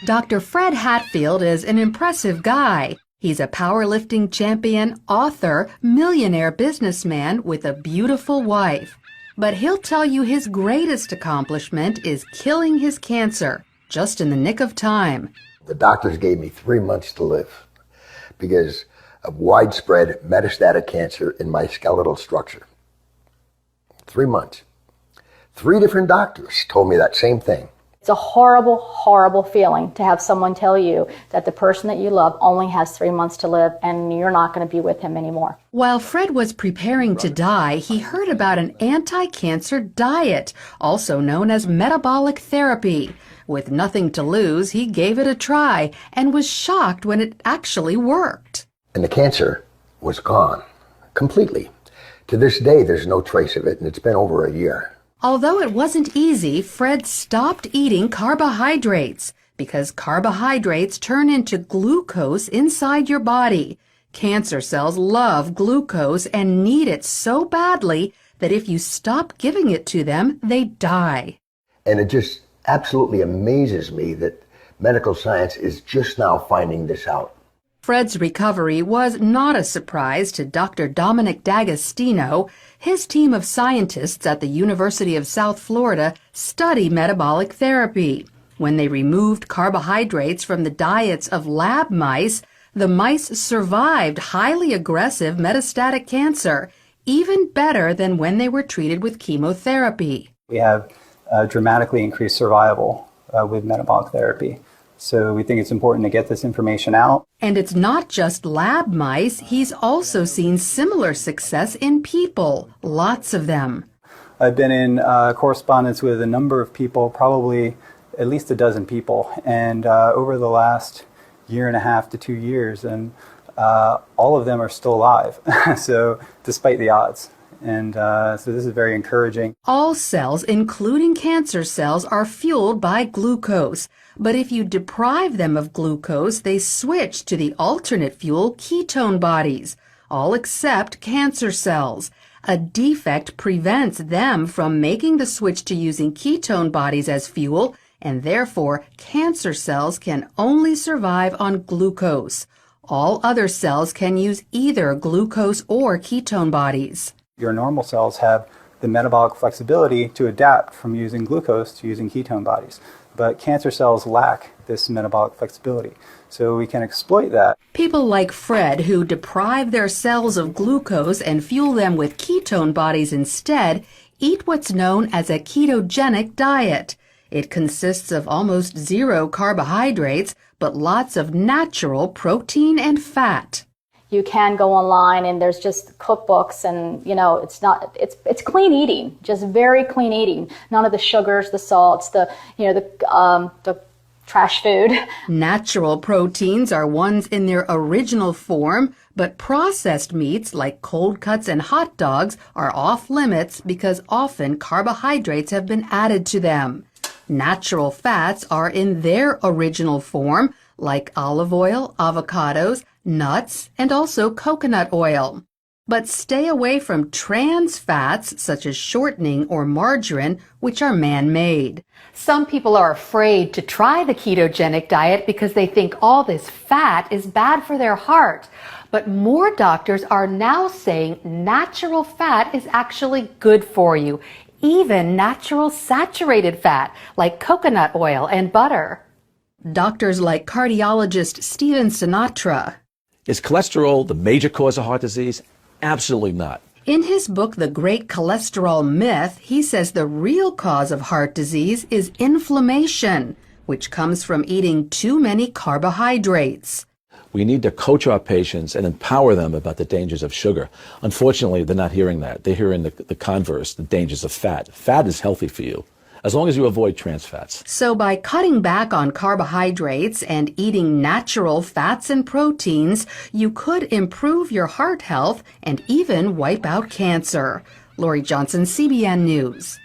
Dr. Fred Hatfield is an impressive guy. He's a powerlifting champion, author, millionaire businessman with a beautiful wife. But he'll tell you his greatest accomplishment is killing his cancer, just in the nick of time. The doctors gave me 3 months to live because of widespread metastatic cancer in my skeletal structure. 3 months. 3 different doctors told me that same thing. It's a horrible, horrible feeling to have someone tell you that the person that you love only has 3 months to live and you're not going to be with him anymore. While Fred was preparing to die, he heard about an anti-cancer diet, also known as metabolic therapy. With nothing to lose, he gave it a try and was shocked when it actually worked. And the cancer was gone completely. To this day, there's no trace of it, and it's been over a year. Although it wasn't easy, Fred stopped eating carbohydrates because carbohydrates turn into glucose inside your body. Cancer cells love glucose and need it so badly that if you stop giving it to them, they die. And it just absolutely amazes me that medical science is just now finding this out. Fred's recovery was not a surprise to Dr. Dominic D'Agostino. His team of scientists at the University of South Florida study metabolic therapy. When they removed carbohydrates from the diets of lab mice, the mice survived highly aggressive metastatic cancer, even better than when they were treated with chemotherapy. We have dramatically increased survival with metabolic therapy. So we think it's important to get this information out. And it's not just lab mice. He's also seen similar success in people, lots of them. I've been in correspondence with a number of people, probably at least a dozen people, and over the last 1.5 to 2 years, and all of them are still alive, so despite the odds. And so this is very encouraging. All cells, including cancer cells, are fueled by glucose. But if you deprive them of glucose, they switch to the alternate fuel ketone bodies, all except cancer cells. A defect prevents them from making the switch to using ketone bodies as fuel, and therefore cancer cells can only survive on glucose. All other cells can use either glucose or ketone bodies. Your normal cells have the metabolic flexibility to adapt from using glucose to using ketone bodies. But cancer cells lack this metabolic flexibility, so we can exploit that. People like Fred, who deprive their cells of glucose and fuel them with ketone bodies instead, eat what's known as a ketogenic diet. It consists of almost 0 carbohydrates, but lots of natural protein and fat. You can go online and there's just cookbooks and, it's clean eating, just very clean eating. None of the sugars, the salts, the trash food. Natural proteins are ones in their original form, but processed meats like cold cuts and hot dogs are off limits because often carbohydrates have been added to them. Natural fats are in their original form, like olive oil, avocados, nuts, and also coconut oil. But stay away from trans fats such as shortening or margarine, which are man-made. Some people are afraid to try the ketogenic diet because they think all this fat is bad for their heart. But more doctors are now saying natural fat is actually good for you, even natural saturated fat like coconut oil and butter. Doctors like cardiologist Stephen Sinatra. Is cholesterol the major cause of heart disease? Absolutely not. In his book, The Great Cholesterol Myth, he says the real cause of heart disease is inflammation, which comes from eating too many carbohydrates. We need to coach our patients and empower them about the dangers of sugar. Unfortunately, they're not hearing that. They're hearing the converse, the dangers of fat. Fat is healthy for you, as long as you avoid trans fats. So by cutting back on carbohydrates and eating natural fats and proteins, you could improve your heart health and even wipe out cancer. Lori Johnson, CBN News.